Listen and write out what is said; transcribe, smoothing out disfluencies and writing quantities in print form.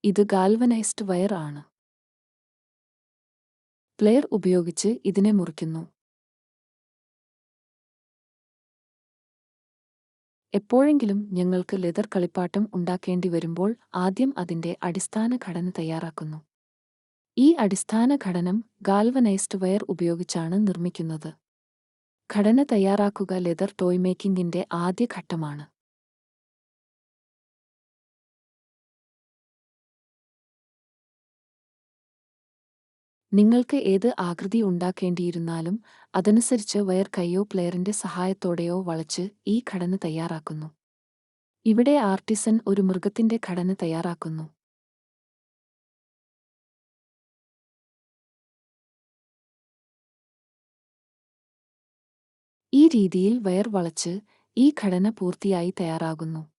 ഇത് galvanised wire ആണ്. Player ഉപയോഗിച്ച് ഇതിനെ മുറിക്കുന്നു. എപ്പോഴെങ്കിലും ഞങ്ങൾക്ക് ലെതർ കളിപ്പാട്ടം ഉണ്ടാക്കേണ്ടി വരുമ്പോൾ ആദ്യം അതിന്റെ അടിസ്ഥാന ഘടന തയ്യാറാക്കുന്നു. ഈ അടിസ്ഥാന ഘടനം ഗാൽവനൈസ്ഡ് വയർ ഉപയോഗിച്ചാണ് നിർമ്മിക്കുന്നത്. ഘടന തയ്യാറാക്കുക ലെതർ ടോയ് മേക്കിംഗിന്റെ ആദ്യ ഘട്ടമാണ്. നിങ്ങൾക്ക് ഏത് ആകൃതി ഉണ്ടാക്കേണ്ടിയിരുന്നാലും അതനുസരിച്ച് വയർ കൈയോ പ്ലെയറിന്റെ സഹായത്തോടെയോ വളച്ച് ഈ ഘടന തയ്യാറാക്കുന്നു. ഇവിടെ ആർട്ടിസൻ ഒരു മൃഗത്തിന്റെ ഘടന തയ്യാറാക്കുന്നു. ഈ രീതിയിൽ വയർ വളച്ച് ഈ ഘടന പൂർത്തിയായി തയ്യാറാകുന്നു.